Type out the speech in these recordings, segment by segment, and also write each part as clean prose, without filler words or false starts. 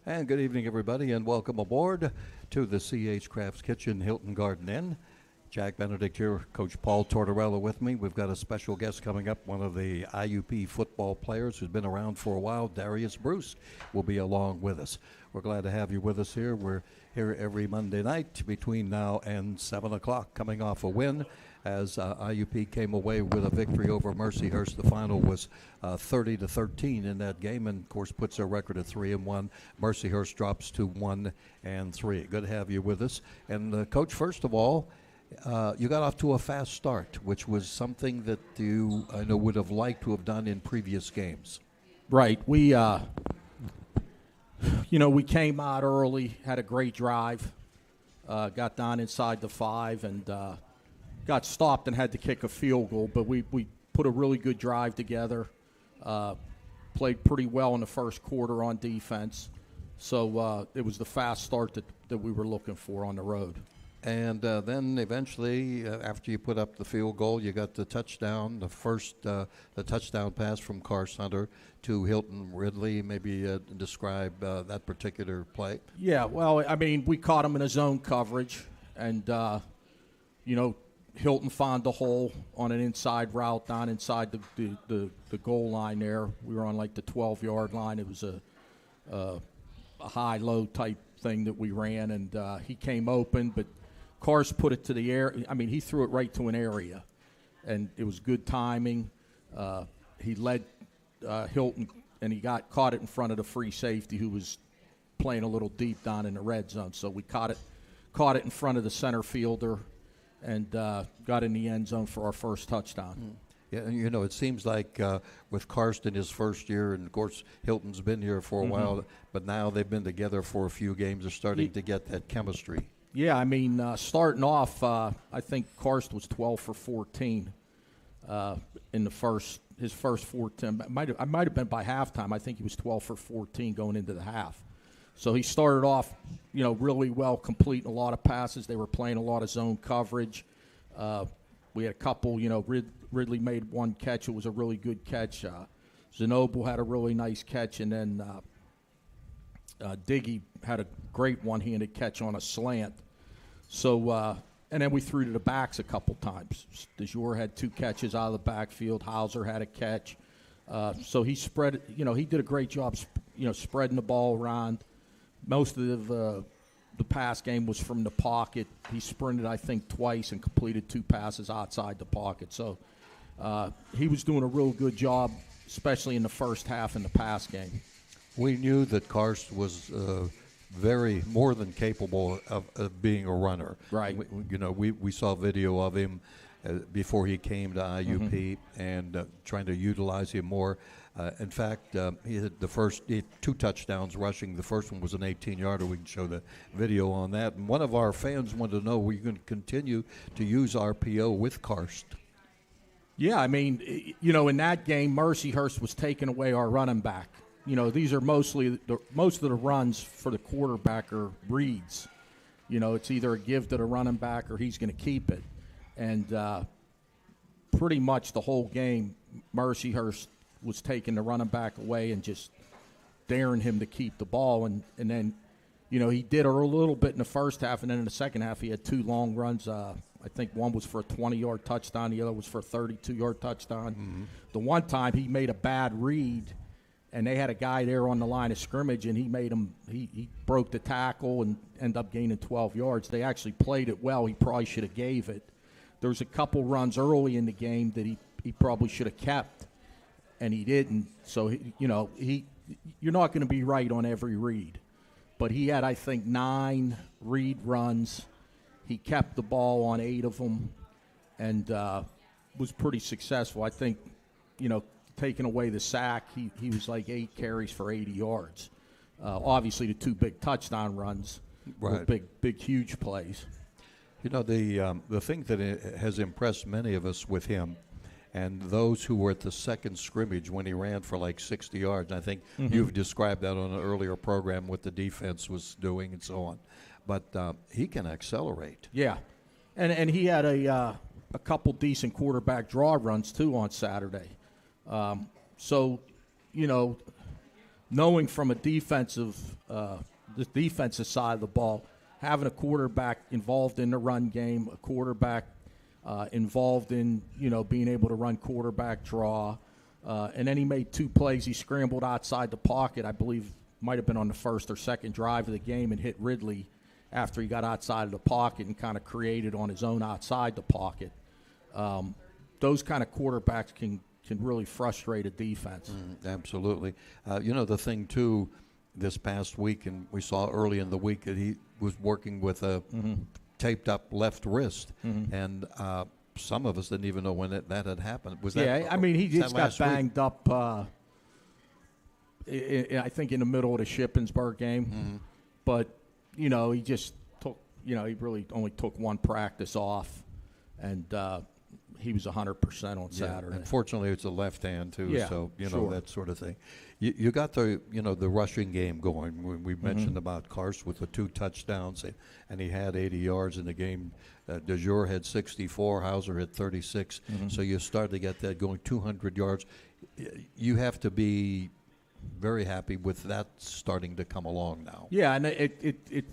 And good evening, everybody, and welcome aboard to the C.H. Crafts Kitchen, Hilton Garden Inn. Jack Benedict here, Coach Paul Tortorella with me. We've got a special guest coming up, one of the IUP football players who's been around for a while, Darius Bruce, will be along with us. We're glad to have you with us here. We're here every Monday night between now and 7 o'clock, coming off a win as IUP came away with a victory over Mercyhurst. The final was 30-13 in that game, and of course puts their record at 3-1. Mercyhurst drops to 1-3. Good to have you with us. And Coach, first of all, you got off to a fast start, which was something that you, I know, would have liked to have done in previous games. Right. We came out early, had a great drive, got down inside the 5, and got stopped and had to kick a field goal. But we put a really good drive together, played pretty well in the first quarter on defense. So it was the fast start that we were looking for on the road. And then eventually, after you put up the field goal, you got the touchdown, the touchdown pass from Carson to Hilton Ridley. Maybe describe that particular play. Yeah, well, I mean, we caught him in a zone coverage, and, Hilton found the hole on an inside route down inside the goal line there. We were on, like, the 12-yard line. It was a high-low type thing that we ran, and he came open, but Cars put it to the air. I mean, he threw it right to an area, and it was good timing. He led Hilton, and he caught it in front of the free safety who was playing a little deep down in the red zone. So we caught it in front of the center fielder and got in the end zone for our first touchdown. Yeah, and it seems like with Karsten his first year, and of course Hilton's been here for a while, but now they've been together for a few games. They're starting to get that chemistry. Yeah, I mean, starting off, I think Karst was 12 for 14 in his first 14. I might have been by halftime. I think he was 12 for 14 going into the half. So he started off, really well, completing a lot of passes. They were playing a lot of zone coverage. We had a couple, Ridley made one catch. It was a really good catch. Zanoble had a really nice catch, and then Diggy had a great one-handed catch on a slant. So, and then we threw to the backs a couple times. DeJour had 2 catches out of the backfield. Hauser had a catch. So he spread, he did a great job, spreading the ball around. Most of the pass game was from the pocket. He sprinted, I think, twice and completed 2 passes outside the pocket. So he was doing a real good job, especially in the first half in the pass game. We knew that Karst was very more than capable of being a runner. Right. We saw video of him before he came to IUP and trying to utilize him more. In fact, he had he had 2 touchdowns rushing. The first one was an 18-yarder. We can show the video on that. And one of our fans wanted to know, were you going to continue to use RPO with Karst? Yeah, I mean, in that game, Mercyhurst was taking away our running back. These are most of the runs for the quarterback are reads. It's either a give to the running back or he's going to keep it. And pretty much the whole game, Mercyhurst was taking the running back away and just daring him to keep the ball. And then, he did a little bit in the first half, and then in the second half he had 2 long runs. I think one was for a 20-yard touchdown. The other was for a 32-yard touchdown. The one time he made a bad read, and they had a guy there on the line of scrimmage, and he broke the tackle and ended up gaining 12 yards. They actually played it well. He probably should have gave it. There was a couple runs early in the game that he probably should have kept, and he didn't. So, you're not going to be right on every read. But he had, I think, 9 read runs. He kept the ball on 8 of them and was pretty successful. I think, taking away the sack, he was like 8 carries for 80 yards. Obviously, the 2 big touchdown runs were big, huge plays. The thing that has impressed many of us with him, and those who were at the second scrimmage when he ran for like 60 yards, I think you've described that on an earlier program, what the defense was doing and so on. But he can accelerate. Yeah, and he had a couple decent quarterback draw runs too on Saturday. So, knowing from a the defensive side of the ball, having a quarterback involved in the run game, a quarterback involved in, being able to run quarterback draw. And then he made 2 plays. He scrambled outside the pocket, I believe might have been on the first or second drive of the game, and hit Ridley after he got outside of the pocket and kind of created on his own outside the pocket. Those kind of quarterbacks can really frustrate a defense. Absolutely. The thing, too, this past week, and we saw early in the week that he was working with a taped-up left wrist, and some of us didn't even know when that had happened. He just got banged up, I think, in the middle of the Shippensburg game. But, he just took, he really only took 1 practice off, and he was 100% on Saturday. Unfortunately, it's a left hand, too, so, sure. that sort of thing. You got the rushing game going. We mentioned about Karst with the 2 touchdowns, and he had 80 yards in the game. DeJure had 64, Hauser had 36. So you start to get that going, 200 yards. You have to be very happy with that starting to come along now. Yeah, and the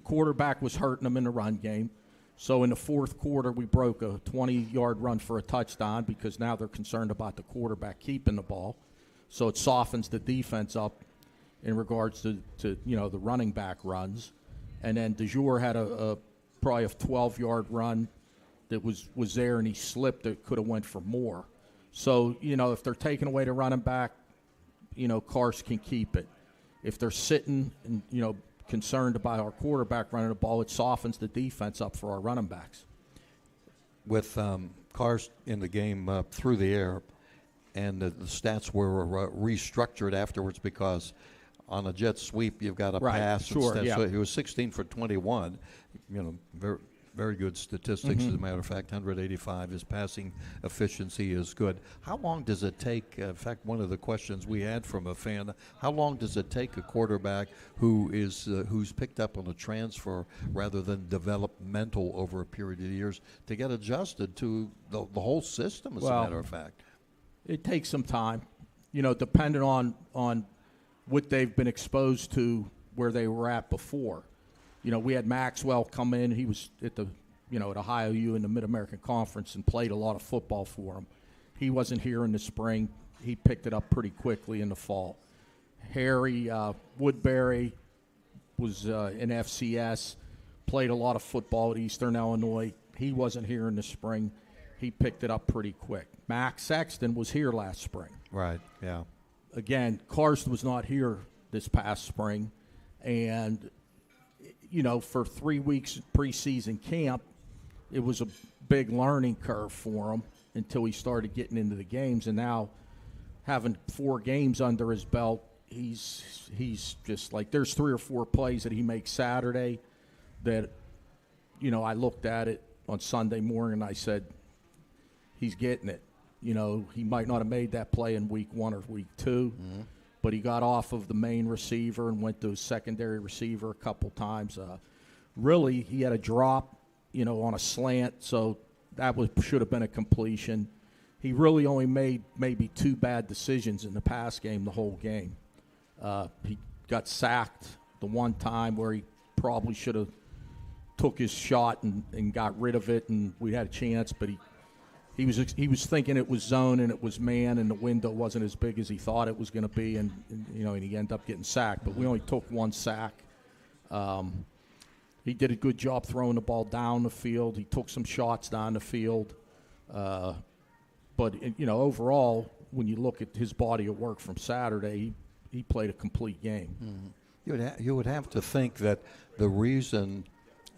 quarterback was hurting him in the run game. So in the fourth quarter, we broke a 20-yard run for a touchdown because now they're concerned about the quarterback keeping the ball. So it softens the defense up in regards to the running back runs. And then DeJure had probably a 12-yard run that was there, and he slipped. It could have went for more. So, if they're taking away the running back, Karst can keep it. If they're sitting and, concerned about our quarterback running the ball, it softens the defense up for our running backs. With Karst in the game through the air, and the stats were restructured afterwards because on a jet sweep you've got a pass. Sure, instead. So he was 16 for 21. Very, very good statistics. As a matter of fact, 185. His passing efficiency is good. How long does it take? In fact, one of the questions we had from a fan: how long does it take a quarterback who's picked up on a transfer rather than developmental over a period of years to get adjusted to the whole system? As a matter of fact, it takes some time. Depending on what they've been exposed to, where they were at before. We had Maxwell come in. He was at at Ohio U in the Mid-American Conference and played a lot of football for him. He wasn't here in the spring. He picked it up pretty quickly in the fall. Harry Woodbury was in FCS, played a lot of football at Eastern Illinois. He wasn't here in the spring. He picked it up pretty quick. Max Sexton was here last spring. Right, yeah. Again, Karst was not here this past spring, and for 3 weeks preseason camp, it was a big learning curve for him until he started getting into the games. And now, having 4 games under his belt, he's just like, there's 3 or 4 plays that he makes Saturday that, I looked at it on Sunday morning and I said, he's getting it. He might not have made that play in week 1 or week 2. But he got off of the main receiver and went to his secondary receiver a couple times. Really, he had a drop, on a slant, so that should have been a completion. He really only made maybe 2 bad decisions in the pass game the whole game. He got sacked the one time where he probably should have took his shot and got rid of it, and we had a chance, but he was thinking it was zone and it was man, and the window wasn't as big as he thought it was going to be, and he ended up getting sacked. But we only took 1 sack. He did a good job throwing the ball down the field. He took some shots down the field. But overall, when you look at his body of work from Saturday, he played a complete game. You would have to think that the reason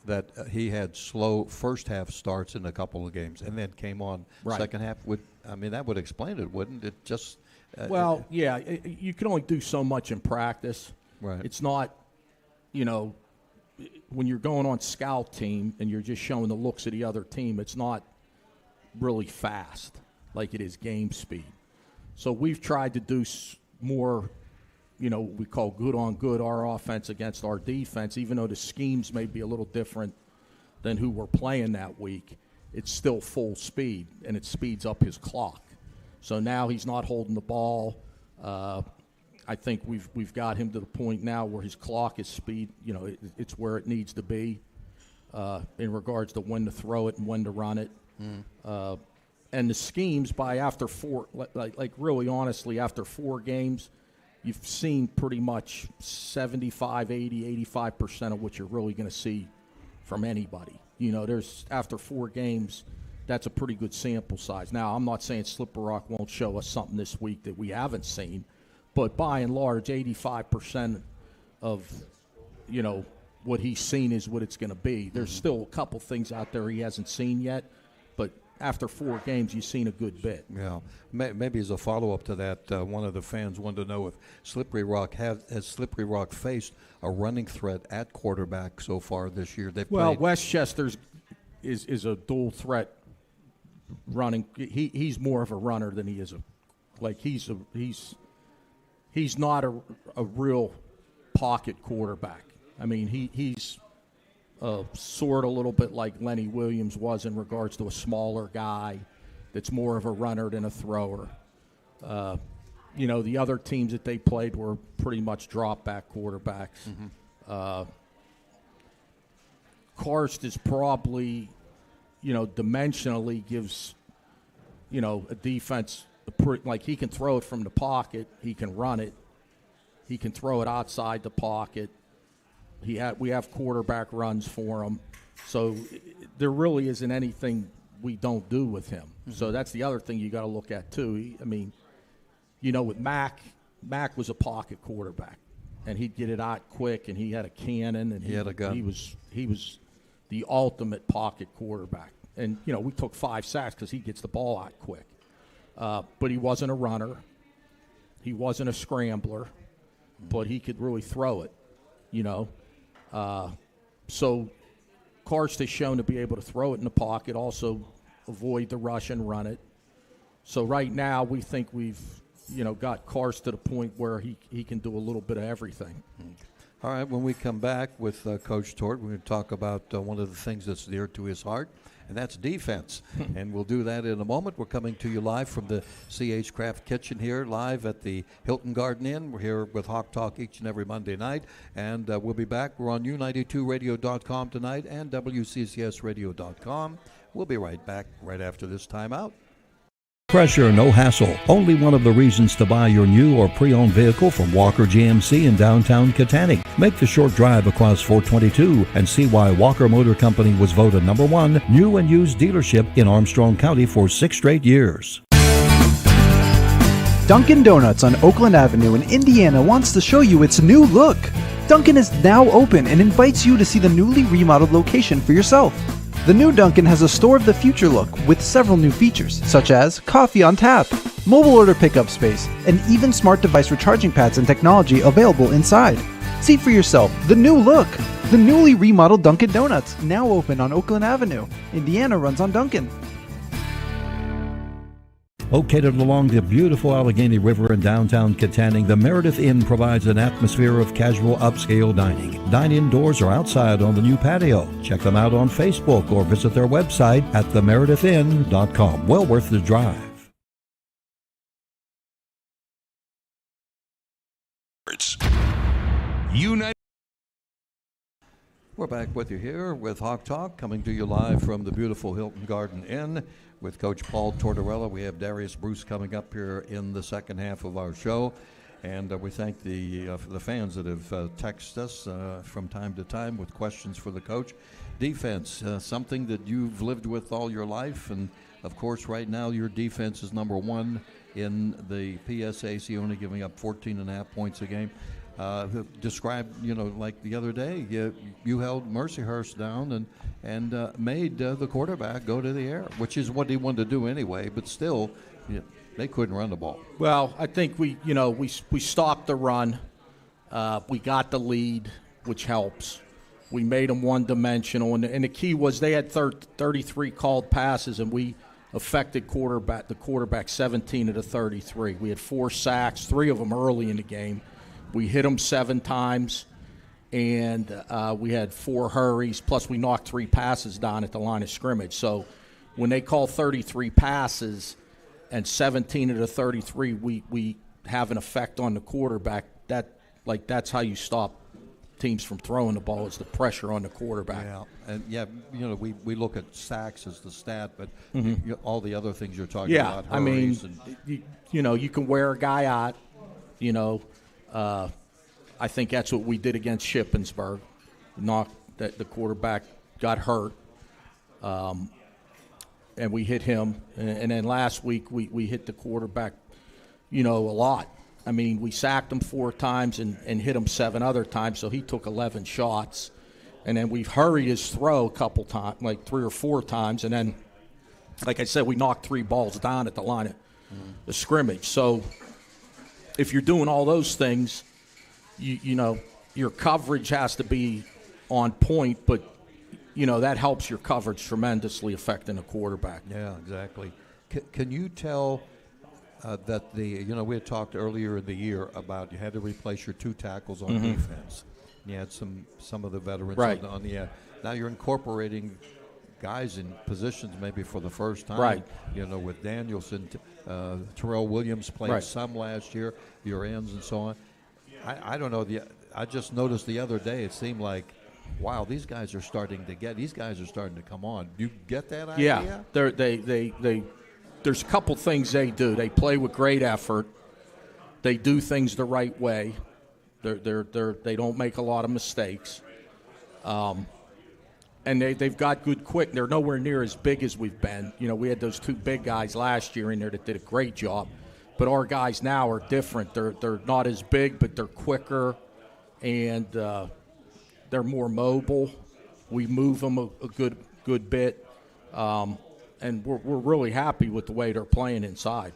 that he had slow first half starts in a couple of games and then came on second half that would explain it, wouldn't it? Just you can only do so much in practice. Right. It's not, when you're going on scout team and you're just showing the looks of the other team, it's not really fast like it is game speed. So we've tried to do more, we call good on good, our offense against our defense. Even though the schemes may be a little different than who we're playing that week, it's still full speed, and it speeds up his clock. So now he's not holding the ball I think we've got him to the point now where his clock is speed. You know, it's where it needs to be in regards to when to throw it and when to run it. And the schemes by after four, like really honestly, after 4 games, you've seen pretty much 75, 80, 85% of what you're really going to see from anybody. You know, there's after 4 games, that's a pretty good sample size. Now, I'm not saying Slippery Rock won't show us something this week that we haven't seen, but by and large, 85% of, you know, what he's seen is what it's going to be. There's still a couple things out there he hasn't seen yet, but after 4 games, you've seen a good bit. Yeah, maybe as a follow-up to that, one of the fans wanted to know if Slippery Rock has Slippery Rock faced a running threat at quarterback so far this year. Well, Westchester's is a dual threat running. He's more of a runner than he is he's not a real pocket quarterback. I mean, he's sort of a little bit like Lenny Williams was in regards to a smaller guy that's more of a runner than a thrower. You know, the other teams that they played were pretty much drop-back quarterbacks. Karst is probably, you know, dimensionally gives, you know, a defense, like he can throw it from the pocket, he can run it, he can throw it outside the pocket. We have quarterback runs for him. So there really isn't anything we don't do with him. So that's the other thing you got to look at, too. I mean, you know, with Mac was a pocket quarterback, and he'd get it out quick, and he had a cannon, and he had a gun. He was the ultimate pocket quarterback. And, you know, we took 5 sacks because he gets the ball out quick. But he wasn't a runner. He wasn't a scrambler, but he could really throw it, you know. So Karst has shown to be able to throw it in the pocket, also avoid the rush and run it. So right now we think we've, you know, got Karst to the point where he can do a little bit of everything. All right, when we come back with Coach Tort, we're going to talk about one of the things that's dear to his heart, and that's defense. And we'll do that in a moment. We're coming to you live from the C.H. Craft Kitchen here, live at the Hilton Garden Inn. We're here with Hawk Talk each and every Monday night, and we'll be back. We're on U92radio.com tonight and WCCSradio.com. We'll be right back right after this timeout. Pressure, no hassle. Only one of the reasons to buy your new or pre-owned vehicle from Walker GMC in downtown Katanning. Make the short drive across 422 and see why Walker Motor Company was voted #1 new and used dealership in Armstrong County for 6 straight years. Dunkin' Donuts on Oakland Avenue in Indiana wants to show you its new look. Dunkin' is now open and invites you to see the newly remodeled location for yourself. The new Dunkin' has a store of the future look with several new features, such as coffee on tap, mobile order pickup space, and even smart device recharging pads and technology available inside. See for yourself the new look. The newly remodeled Dunkin' Donuts, now open on Oakland Avenue. Indiana runs on Dunkin'. Located along the beautiful Allegheny River in downtown Katanning, the Meredith Inn provides an atmosphere of casual upscale dining. Dine indoors or outside on the new patio. Check them out on Facebook or visit their website at themeredithinn.com. Well worth the drive. We're back with you here with Hawk Talk, coming to you live from the beautiful Hilton Garden Inn with Coach Paul Tortorella. We have Darius Bruce coming up here in the second half of our show, and we thank the fans that have texted us from time to time with questions for the coach. Defense, something that you've lived with all your life, and of course right now your defense is #1 in the PSAC, only giving up 14.5 points a game. Describe, you know, like the other day, you held Mercyhurst down and made the quarterback go to the air, which is what he wanted to do anyway. But still, they couldn't run the ball. Well, I think we stopped the run. We got the lead, which helps. We made them one-dimensional, and the key was they had 33 called passes, and we affected the quarterback 17 of the 33. We had 4 sacks, 3 of them early in the game. We hit them 7 times, and we had 4 hurries, plus we knocked 3 passes down at the line of scrimmage. So when they call 33 passes and 17 of the 33 we have an effect on the quarterback. That's how you stop teams from throwing the ball, is the pressure on the quarterback. Yeah, and we look at sacks as the stat, but all the other things you're talking about. I mean, you can wear a guy out. I think that's what we did against Shippensburg. The quarterback got hurt, and we hit him. And then last week we hit the quarterback, a lot. I mean, we sacked him 4 times and hit him 7 other times, so he took 11 shots. And then we've hurried his throw a couple times, like 3 or 4 times. And then, like I said, we knocked 3 balls down at the line of the scrimmage. So if you're doing all those things, your coverage has to be on point, but that helps your coverage tremendously, affecting the quarterback. Yeah, exactly. Can you tell that we had talked earlier in the year about you had to replace your 2 tackles on defense. You had some of the veterans on the end. Now you're incorporating guys in positions maybe for the first time. Right. With Danielson, Terrell Williams played some last year, your ends and so on. I don't know. I just noticed the other day it seemed like, wow, these guys are starting to come on. Do you get that idea? Yeah, there's a couple things they do. They play with great effort. They do things the right way. They don't make a lot of mistakes. And they've got good quick. They're nowhere near as big as we've been. We had those 2 big guys last year in there that did a great job. But our guys now are different. They're not as big, but they're quicker, and they're more mobile. We move them a good bit, and we're really happy with the way they're playing inside.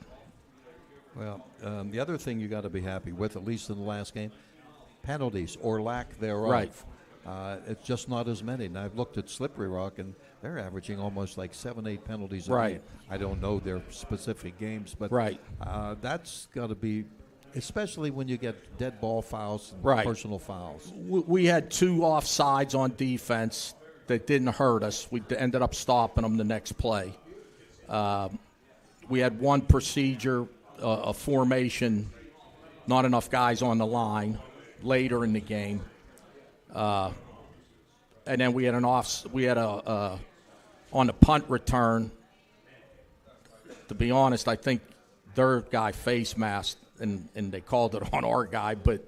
Well, the other thing you got to be happy with, at least in the last game, penalties or lack thereof. Right. It's just not as many. And I've looked at Slippery Rock, and they're averaging almost like 7-8 penalties a game. I don't know their specific games, but that's got to be, especially when you get dead ball fouls and personal fouls. We had 2 offsides on defense that didn't hurt us. We ended up stopping them the next play. We had 1 procedure, a formation, not enough guys on the line later in the game. And then we had on the punt return, to be honest, I think their guy face masked and they called it on our guy. But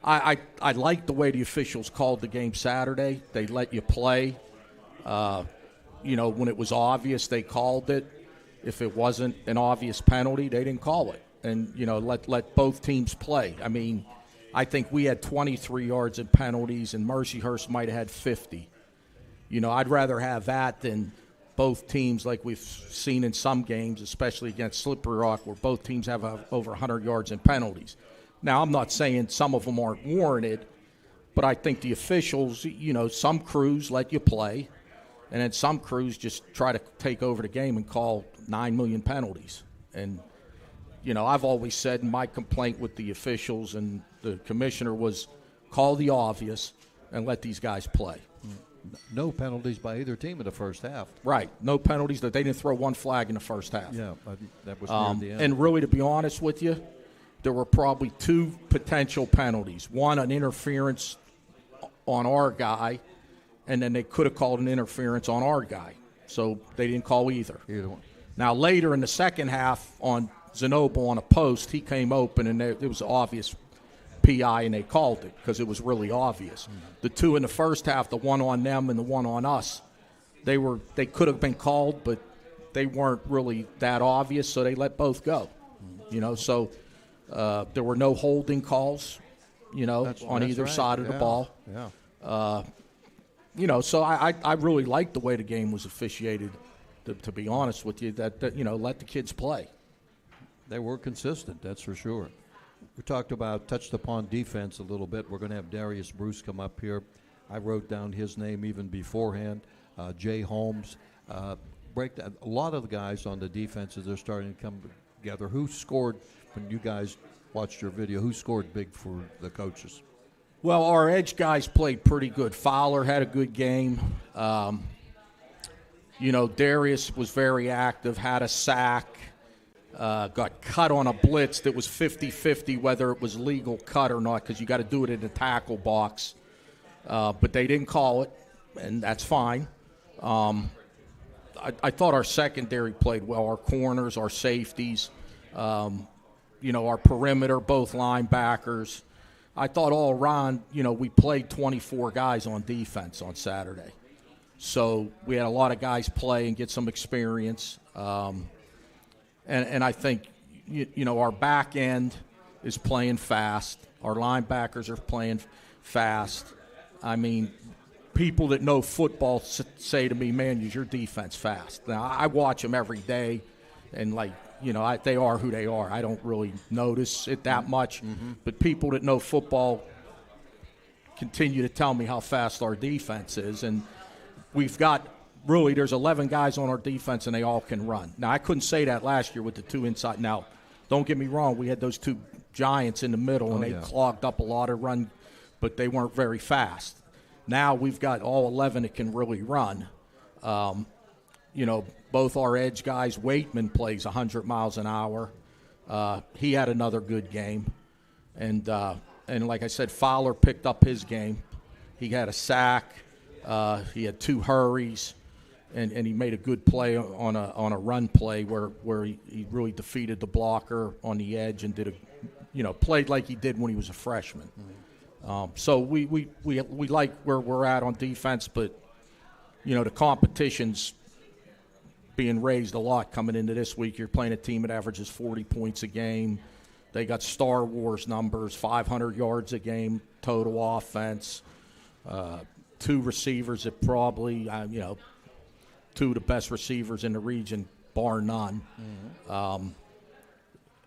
I like the way the officials called the game Saturday. They let you play. When it was obvious, they called it. If it wasn't an obvious penalty, they didn't call it. And, let both teams play. I mean, I think we had 23 yards in penalties, and Mercyhurst might have had 50. I'd rather have that than both teams like we've seen in some games, especially against Slippery Rock, where both teams have over 100 yards in penalties. Now, I'm not saying some of them aren't warranted, but I think the officials, some crews let you play, and then some crews just try to take over the game and call 9 million penalties. And, I've always said my complaint with the officials and the commissioner was call the obvious and let these guys play. No penalties by either team in the first half. Right. No penalties. They didn't throw 1 flag in the first half. Yeah, that was near the end. And really, to be honest with you, there were probably 2 potential penalties. One, an interference on our guy, and then they could have called an interference on our guy. So they didn't call either. Either one. Now, later in the second half on Zanobo on a post, he came open, and it was obvious PI, and they called it because it was really obvious. Mm-hmm. The 2 in the first half, the one on them and the one on us, they could have been called, but they weren't really that obvious, so they let both go. Mm-hmm. So there were no holding calls, on either side of the ball. Yeah. So I really liked the way the game was officiated, to be honest with you, that let the kids play. They were consistent, that's for sure. We touched upon defense a little bit. We're going to have Darius Bruce come up here. I wrote down his name even beforehand. Jay Holmes. Breakdown. A lot of the guys on the defenses are starting to come together. Who scored, when you guys watched your video, who scored big for the coaches? Well, our edge guys played pretty good. Fowler had a good game. Darius was very active, had a sack. got cut on a blitz that was 50-50 whether it was legal cut or not, because you got to do it in the tackle box. But they didn't call it, and that's fine. I thought our secondary played well, our corners, our safeties, our perimeter, both linebackers. I thought all around, we played 24 guys on defense on Saturday. So we had a lot of guys play and get some experience. And I think, our back end is playing fast. Our linebackers are playing fast. I mean, people that know football say to me, man, is your defense fast? Now, I watch them every day, and, they are who they are. I don't really notice it that much. Mm-hmm. But people that know football continue to tell me how fast our defense is. And we've got really, there's 11 guys on our defense, and they all can run. Now, I couldn't say that last year with the two inside. Now, don't get me wrong. We had those two giants in the middle, and they clogged up a lot of run, but they weren't very fast. Now we've got all 11 that can really run. Both our edge guys, Waitman plays 100 miles an hour. He had another good game. And like I said, Fowler picked up his game. He had a sack. He had 2 hurries. And he made a good play on a run play where he really defeated the blocker on the edge and played like he did when he was a freshman. Mm-hmm. So we like where we're at on defense, but the competition's being raised a lot coming into this week. You're playing a team that averages 40 points a game. They got Star Wars numbers, 500 yards a game total offense, 2 receivers that probably 2 of the best receivers in the region, bar none. Mm-hmm.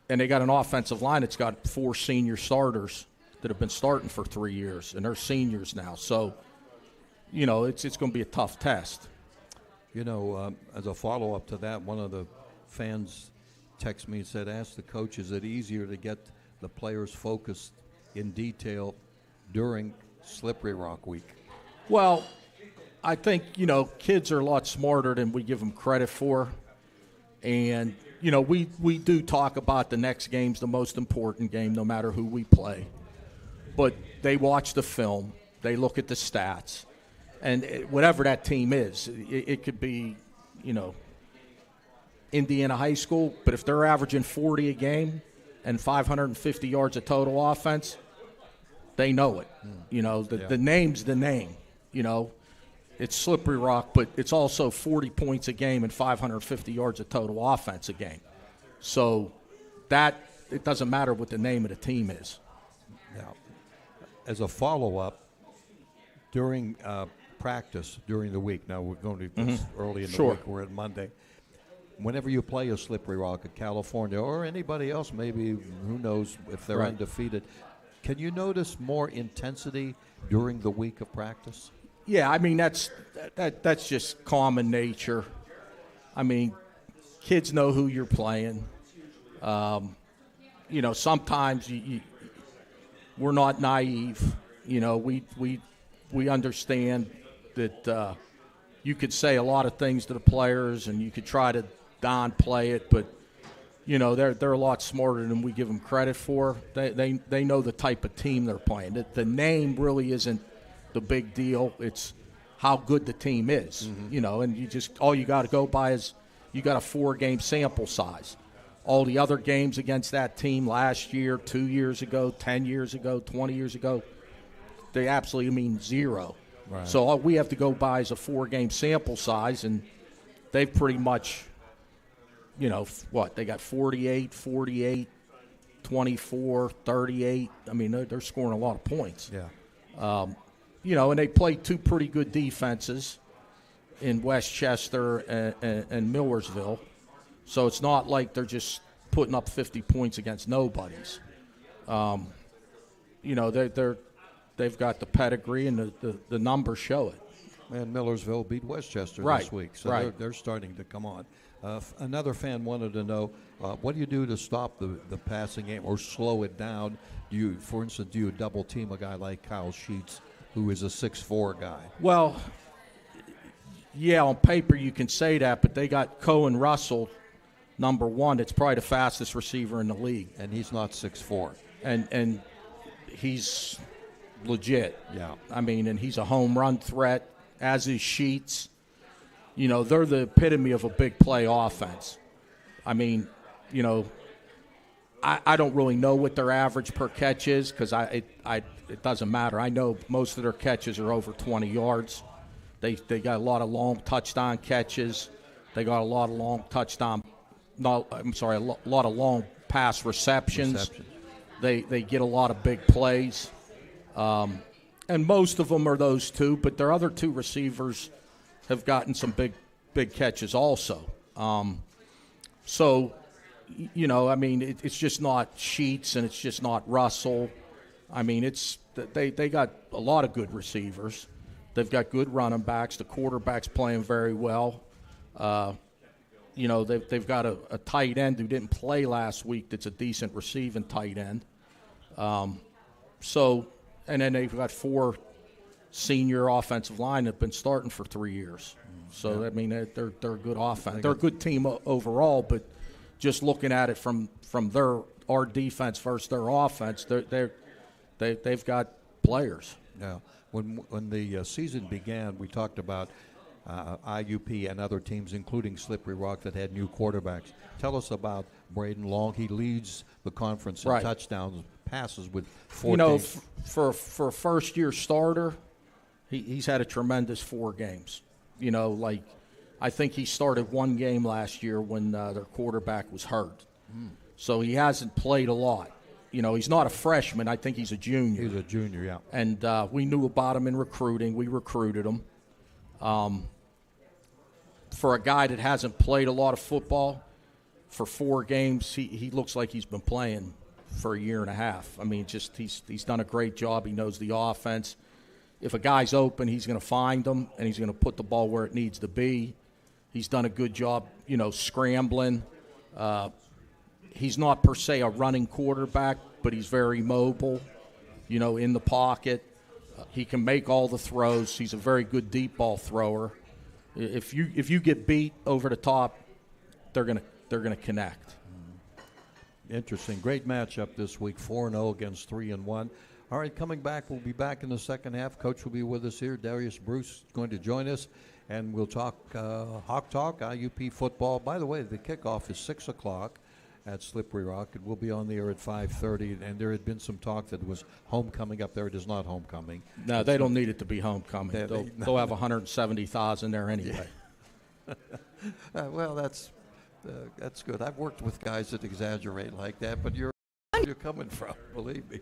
And they got an offensive line that's got 4 senior starters that have been starting for 3 years, and they're seniors now. So, it's going to be a tough test. As a follow-up to that, one of the fans texted me and said, ask the coach, is it easier to get the players focused in detail during Slippery Rock Week? Well, I think, kids are a lot smarter than we give them credit for. And, we do talk about the next game's the most important game, no matter who we play. But they watch the film. They look at the stats. And whatever that team is, it could be, Indiana High School. But if they're averaging 40 a game and 550 yards of total offense, they know it. The name's the name, It's Slippery Rock, but it's also 40 points a game and 550 yards of total offense a game. So it doesn't matter what the name of the team is. Now, as a follow-up, during practice during the week, now we're going to this early in the week, we're at Monday. Whenever you play a Slippery Rock at California or anybody else, maybe, who knows if they're undefeated, can you notice more intensity during the week of practice? Yeah, I mean, that's just common nature. I mean, kids know who you're playing. Sometimes we're not naive. We understand that you could say a lot of things to the players and you could try to downplay it, but they're a lot smarter than we give them credit for. They know the type of team they're playing. The name really isn't the big deal. It's how good the team is, and all you got to go by is you got a 4-game sample size. All the other games against that team last year, 2 years ago, 10 years ago, 20 years ago, they absolutely mean 0. Right. So all we have to go by is a 4-game sample size, and they've pretty much, they got 48, 48, 24, 38. I mean, they're scoring a lot of points. Yeah. And they played 2 pretty good defenses in Westchester and Millersville. So it's not like they're just putting up 50 points against nobodies. They've got the pedigree and the numbers show it. And Millersville beat Westchester this week, so they're starting to come on. Another fan wanted to know, what do you do to stop the passing game or slow it down? For instance, do you double team a guy like Kyle Sheets, who is a 6'4" guy? Well, yeah, on paper you can say that, but they got Cohen Russell, number one. It's probably the fastest receiver in the league. And he's not 6'4". And he's legit. Yeah. I mean, and he's a home run threat, as is Sheets. You know, they're the epitome of a big play offense. I mean, you know, I don't really know what their average per catch is because it doesn't matter. I know most of their catches are over 20 yards. They got a lot of long touchdown catches. They got a lot of long a lot of long pass receptions. They get a lot of big plays. And most of them are those two, but their other two receivers have gotten some big catches also. So, you know, I mean, it's just not Sheets and it's just not Russell. I mean, they got a lot of good receivers. They've got good running backs. The quarterback's playing very well. You know, they've got a tight end who didn't play last week that's a decent receiving tight end. So, and then they've got 4 senior offensive line that have been starting for 3 years. So, yeah. I mean, they're a good offense. They're a good team overall, but just looking at it from our defense versus their offense, they've got players. Yeah. When the season began, we talked about IUP and other teams, including Slippery Rock, that had new quarterbacks. Tell us about Braden Long. He leads the conference in touchdowns, passes with 14. You know, for a first-year starter, he's had a tremendous 4 games. You know, like I think he started 1 game last year when their quarterback was hurt. So he hasn't played a lot. You know, he's not a freshman. I think he's a junior. He's a junior, yeah. And we knew about him in recruiting. We recruited him. For a guy that hasn't played a lot of football, for 4 games, he looks like he's been playing for a year and a half. I mean, just he's done a great job. He knows the offense. If a guy's open, he's going to find him, and he's going to put the ball where it needs to be. He's done a good job, you know, scrambling. He's not per se a running quarterback, but he's very mobile, you know, in the pocket. He can make all the throws. He's a very good deep ball thrower. If you get beat over the top, they're gonna connect. Interesting. Great matchup this week, 4-0 against 3-1. All right, coming back, we'll be back in the second half. Coach will be with us here. Darius Bruce is going to join us, and we'll talk Hawk Talk, IUP football. By the way, the kickoff is 6 o'clock at Slippery Rock. It will be on the air at 5:30, and there had been some talk that it was homecoming up there. It is not homecoming. No, they don't need it to be homecoming. They'll have 170,000 there anyway. Well, that's good. I've worked with guys that exaggerate like that, but you're coming from, believe me.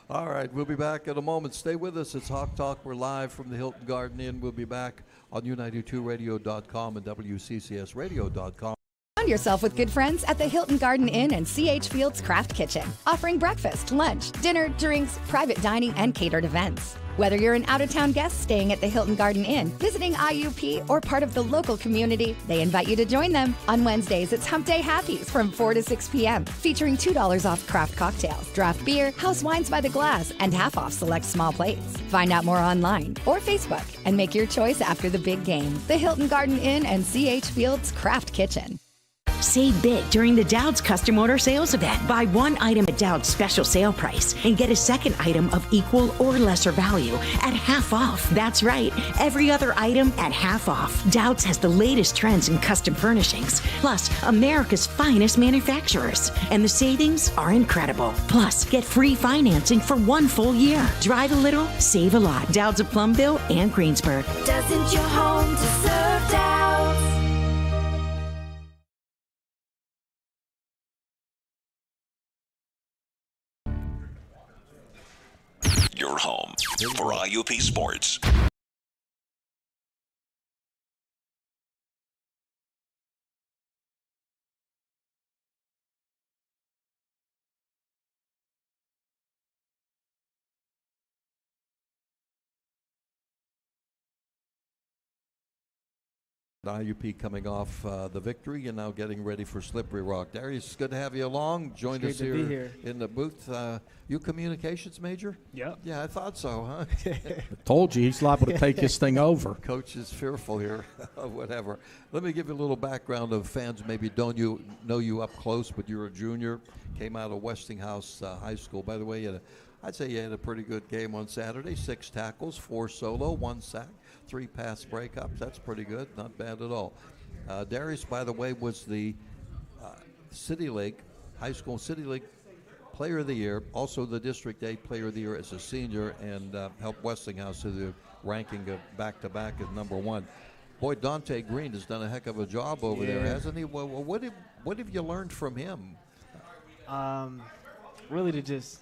All right, we'll be back in a moment. Stay with us. It's Hawk Talk. We're live from the Hilton Garden Inn. We'll be back on U92Radio.com and WCCSradio.com. Surround yourself with good friends at the Hilton Garden Inn and C.H. Field's Craft Kitchen, offering breakfast, lunch, dinner, drinks, private dining, and catered events. Whether you're an out-of-town guest staying at the Hilton Garden Inn, visiting IUP, or part of the local community, they invite you to join them. On Wednesdays, it's Hump Day Happies from 4 to 6 p.m., featuring $2 off craft cocktails, draft beer, house wines by the glass, and half off select small plates. Find out more online or Facebook and make your choice after the big game. The Hilton Garden Inn and C.H. Field's Craft Kitchen. Save big during the Dowd's Custom Order Sales Event. Buy 1 item at Dowd's special sale price and get a second item of equal or lesser value at half off. That's right, every other item at half off. Dowd's has the latest trends in custom furnishings, plus America's finest manufacturers. And the savings are incredible. Plus, get free financing for 1 full year. Drive a little, save a lot. Dowd's of Plumville and Greensburg. Doesn't your home deserve Dowd's? Your home for IUP Sports. IUP coming off the victory and now getting ready for Slippery Rock. Darius, it's good to have you along. Joined us here in the booth. You communications major? Yep. Yeah, I thought so, huh? I told you he's liable to take this thing over. Coach is fearful here. Whatever. Let me give you a little background of fans maybe don't know you up close, but you're a junior. Came out of Westinghouse High School. By the way, I'd say you had a pretty good game on Saturday. 6 tackles, 4 solo, 1 sack, 3 pass breakups. That's pretty good. Not bad at all. Darius, by the way, was the City League, High School City League Player of the Year, also the District 8 Player of the Year as a senior, and helped Westinghouse to the ranking of back-to-back as number 1. Boy, Dante Green has done a heck of a job over there, hasn't he? Well, what have you learned from him? Really to just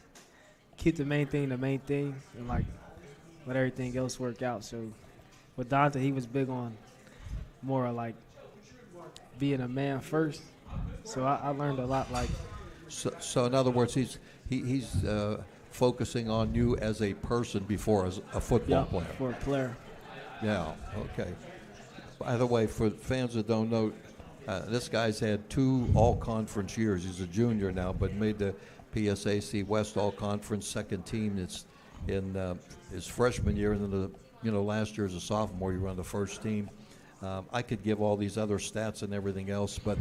keep the main thing, and like let everything else work out. So with Dante, he was big on more like being a man first. So I learned a lot. Like, so in other words, he's focusing on you as a person before as a football player. For a player. Yeah. Okay. By the way, for fans that don't know, this guy's had 2 all-conference years. He's a junior now, but made the PSAC West All-Conference second team. It's in his freshman year, and then last year as a sophomore, he ran the first team. I could give all these other stats and everything else, but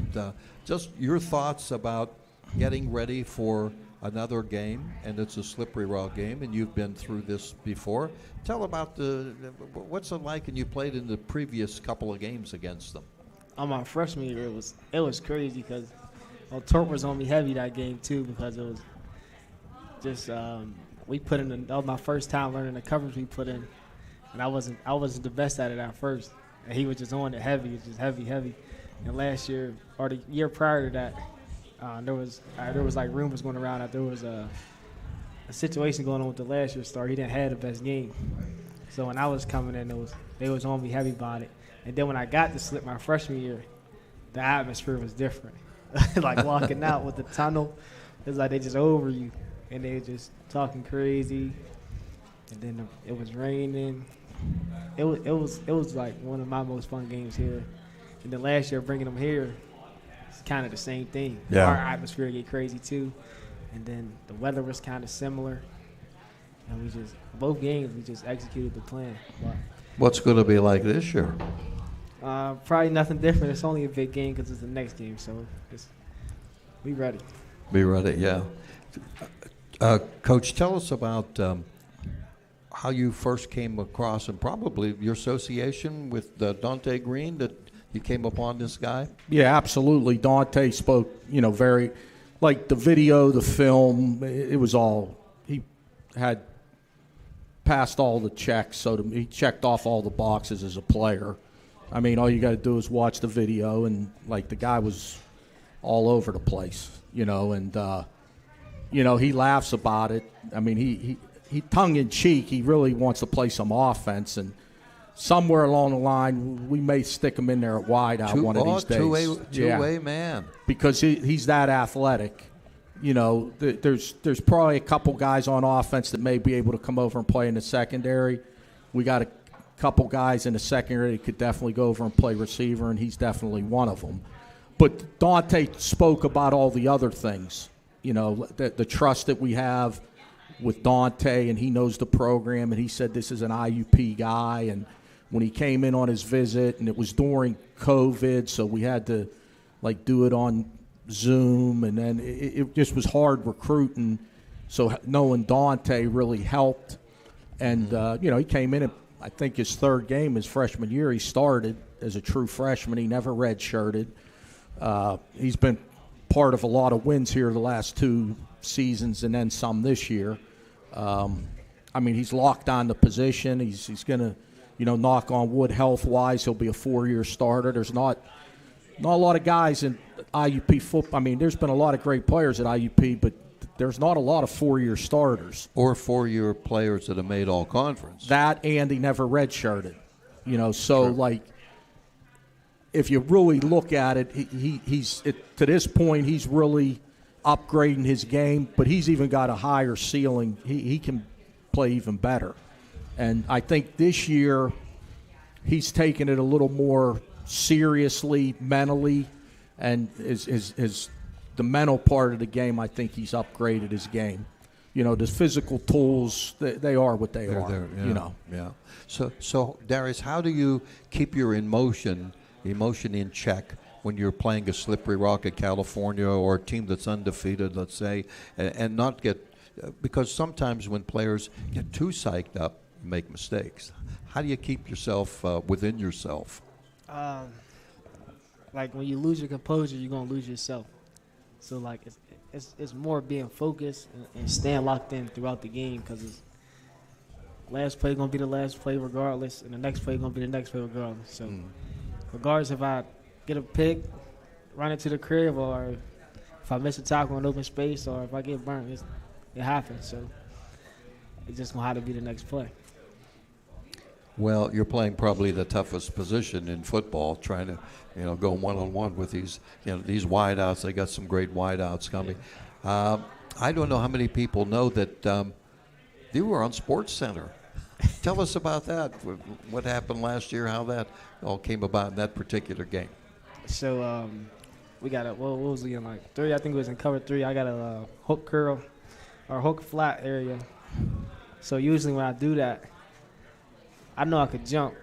just your thoughts about getting ready for another game, and it's a Slippery Rock game, and you've been through this before. Tell about what's it like, and you played in the previous couple of games against them. On my freshman year, it was crazy because Tort was on me heavy that game too, because it was just we put in that was my first time learning the coverage we put in, and I wasn't the best at it at first, and he was just on it heavy. It was just heavy. And last year or the year prior to that, there was like rumors going around that there was a situation going on with the last year's star. He didn't have the best game, so when I was coming in, they was on me heavy about it. And then when I got to Slip my freshman year, the atmosphere was different. Like walking out with the tunnel, it's like they just over you, and they just talking crazy. And then it was raining. It was like one of my most fun games here. And then last year bringing them here, it's kind of the same thing. Yeah. Our atmosphere get crazy too, and then the weather was kind of similar. And both games we just executed the plan. But What's going to be like this year? probably nothing different. It's only a big game because it's the next game, so we ready. Be ready, yeah. Coach, tell us about how you first came across, and probably your association with Dante Green, that you came upon this guy. Yeah, absolutely. Dante spoke, very, like the video, the film, it was all, he had passed all the checks, so he checked off all the boxes as a player. I mean, all you got to do is watch the video, and like the guy was all over the place, and he laughs about it. I mean, he tongue in cheek, he really wants to play some offense, and somewhere along the line we may stick him in there at wide out one of these days. Two-way man. Because he's that athletic. There's probably a couple guys on offense that may be able to come over and play in the secondary. We got a couple guys in the secondary that could definitely go over and play receiver, and he's definitely one of them. But Dante spoke about all the other things, the trust that we have with Dante, and he knows the program, and he said this is an IUP guy. And when he came in on his visit, and it was during COVID, so we had to do it on Zoom, and then it just was hard recruiting. So knowing Dante really helped. And, he came in, and I think his third game, his freshman year, he started as a true freshman. He never redshirted. He's been part of a lot of wins here the last 2 seasons and then some this year. He's locked on the position. He's going to, knock on wood health-wise. He'll be a 4-year starter. There's not a lot of guys in IUP football. I mean, there's been a lot of great players at IUP, but there's not a lot of 4-year starters. Or 4-year players that have made all-conference. That, and he never redshirted. So, Sure. If you really look at it, he's to this point, he's really upgrading his game, but he's even got a higher ceiling. He can play even better. And I think this year he's taking it a little more seriously, mentally, and his the mental part of the game. I think he's upgraded his game. You know, the physical tools, they are what they are. Yeah, you know. Yeah. So Darius, how do you keep your emotion in check when you're playing a Slippery Rock at California or a team that's undefeated, let's say, and not get because sometimes when players get too psyched up, you make mistakes. How do you keep yourself within yourself? Like when you lose your composure, you're gonna lose yourself. So like it's more being focused and staying locked in throughout the game because last play gonna be the last play regardless, and the next play gonna be the next play regardless. So regardless if I get a pick, run into the crib, or if I miss a tackle in open space, or if I get burnt, it happens. So it's just gonna have to be the next play. Well, you're playing probably the toughest position in football, trying to, go one-on-one with these wideouts. They got some great wideouts coming. I don't know how many people know that you were on Sports Center. Tell us about that. What happened last year? How that all came about in that particular game? So we got what was he in, like 3? I think it was in cover 3. I got a hook curl or hook flat area. So usually when I do that, I know I could jump.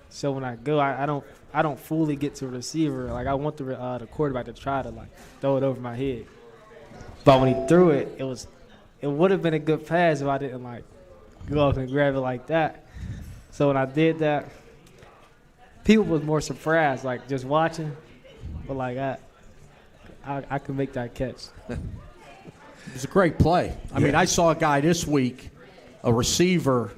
So when I go, I don't fully get to a receiver. Like I want the quarterback to try to like throw it over my head. But when he threw it, it would have been a good pass if I didn't like go up and grab it like that. So when I did that, people was more surprised, like just watching. But like I could make that catch. It was a great play. I mean, I saw a guy this week, a receiver.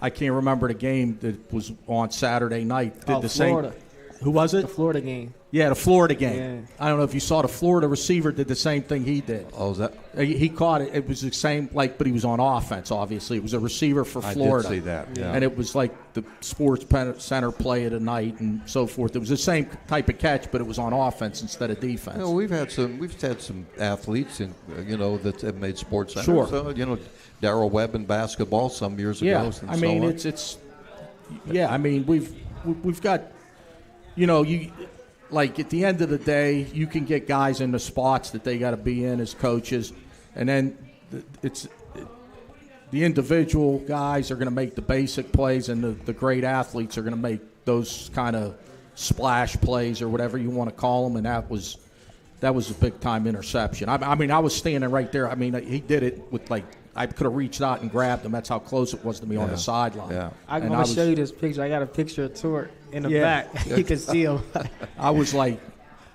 I can't remember the game that was on Saturday night. Did the Florida. same. Who was it? The Florida game. Yeah, the Florida game. Yeah. I don't know if you saw the Florida receiver did the same thing he did. Oh, is that? He caught it. It was the same, but he was on offense, obviously. It was a receiver for Florida. I did see that, yeah. And it was like the Sports Center play of the night and so forth. It was the same type of catch, but it was on offense instead of defense. We've had some athletes, that have made Sports Center. Sure. So, Darrell Webb in basketball some years ago. Yeah, and I mean, so on. it's. Yeah, I mean, we've got, you like at the end of the day, you can get guys in the spots that they got to be in as coaches, and then the individual guys are going to make the basic plays, and the great athletes are going to make those kind of splash plays or whatever you want to call them, and that was a big time interception. I mean, I was standing right there. I mean, he did it with like. I could have reached out and grabbed him. That's how close it was to me on the sideline. Yeah. I'm going to show you this picture. I got a picture of Tort in the back. You can see him. I was like,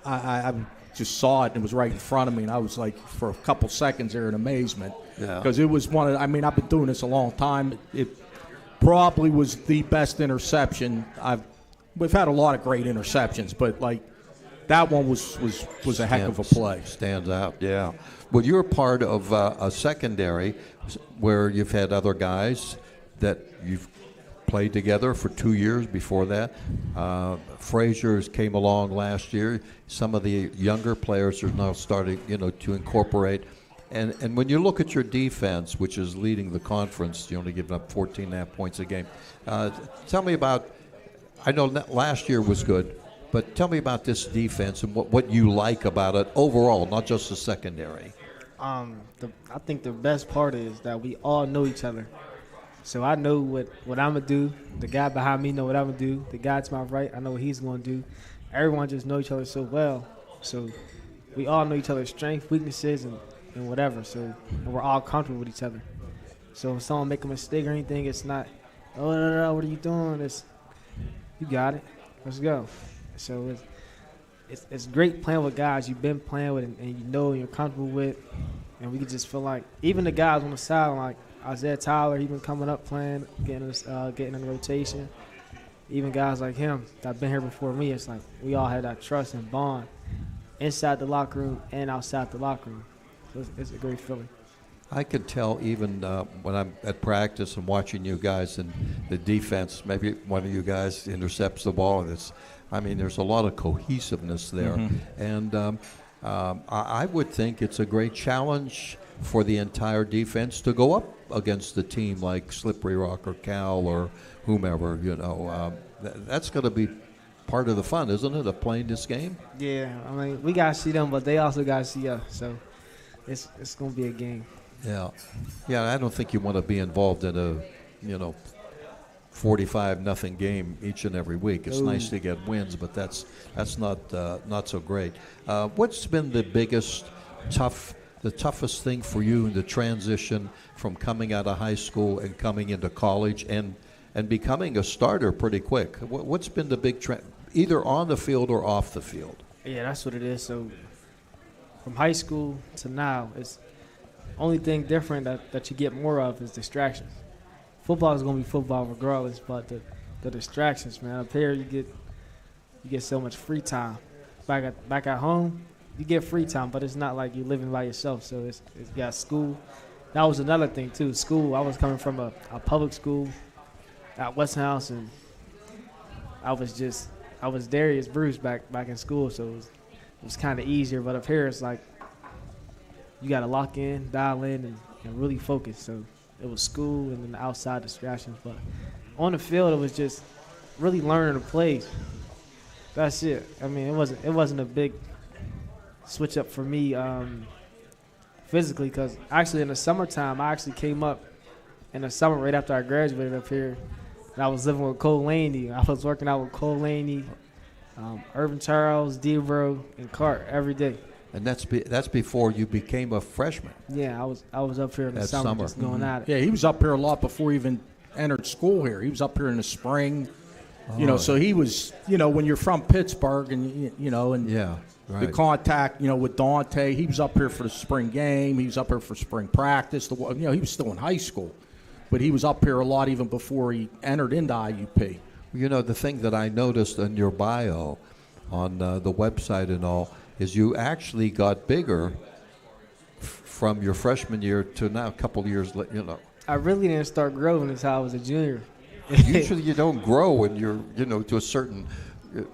I just saw it and it was right in front of me, and I was like, for a couple seconds there in amazement. Because it was I've been doing this a long time. It probably was the best interception. We've had a lot of great interceptions, but like that one was a heck of a play. Stands out, yeah. Well, you're part of a secondary where you've had other guys that you've played together for 2 years before that. Frazier's came along last year. Some of the younger players are now starting, to incorporate. And when you look at your defense, which is leading the conference, you only giving up 14.5 points a game. Tell me about, I know last year was good, but tell me about this defense and what you like about it overall, not just the secondary. I think the best part is that we all know each other. So I know what I'm going to do. The guy behind me know what I'm going to do. The guy to my right, I know what he's going to do. Everyone just know each other so well. So we all know each other's strengths, weaknesses, and whatever. So and we're all comfortable with each other. So if someone make a mistake or anything, it's not, no, what are you doing? It's, you got it. Let's go. So it's great playing with guys you've been playing with and you're comfortable with. And we could just feel like, even the guys on the sideline, like Isaiah Tyler, he's been coming up playing, getting in rotation. Even guys like him that have been here before me, it's like we all had that trust and bond inside the locker room and outside the locker room. So it's a great feeling. I can tell even when I'm at practice and watching you guys and the defense, maybe one of you guys intercepts the ball, and there's a lot of cohesiveness there. Mm-hmm. And I would think it's a great challenge for the entire defense to go up against a team like Slippery Rock or Cal or whomever. That's going to be part of the fun, isn't it, of playing this game? Yeah, I mean, we got to see them, but they also got to see us. So it's going to be a game. Yeah. Yeah, I don't think you want to be involved in a, 45-0 game each and every week. It's nice to get wins, but that's not so great. What's been the toughest thing for you in the transition from coming out of high school and coming into college and becoming a starter pretty quick? What's been the big trend, either on the field or off the field? Yeah, that's what it is. So from high school to now, it's only thing different that you get more of is distractions. Football is going to be football regardless, but the distractions, man. Up here, you get so much free time. Back at home, you get free time, but it's not like you're living by yourself. So it's got school. That was another thing too. School. I was coming from a public school at Westinghouse, and I was Darius Bruce back in school, so it was kind of easier. But up here, it's like you got to lock in, dial in, and really focus. So it was school and then the outside distractions. But on the field, it was just really learning the plays. That's it. I mean, it wasn't a big switch up for me physically, because actually in the summertime, I actually came up in the summer right after I graduated up here. And I was living with Cole Laney. I was working out with Cole Laney, Irvin Charles, Debro, and Cart every day. And that's before you became a freshman. Yeah, I was up here in the summer. Just going at it. Yeah, he was up here a lot before he even entered school here. He was up here in the spring. So he was, when you're from Pittsburgh and, Yeah, right. the contact, with Dante, he was up here for the spring game. He was up here for spring practice. He was still in high school. But he was up here a lot even before he entered into IUP. The thing that I noticed in your bio on the website and all is you actually got bigger from your freshman year to now a couple of years later, I really didn't start growing until I was a junior. Usually you don't grow when you're, to a certain,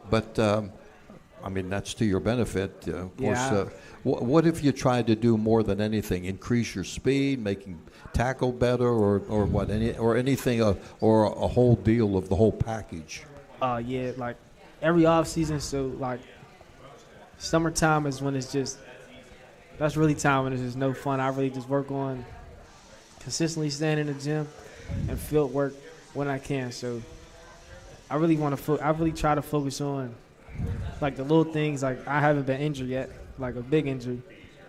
but that's to your benefit. Of course, what if you tried to do more than anything? Increase your speed, making tackle better, or what? Anything, or a whole deal of the whole package? Yeah, like every off season. So like summertime is when that's really time when it's just no fun. I really just work on consistently staying in the gym and field work when I can. So I really I really try to focus on like the little things. Like I haven't been injured yet, like a big injury.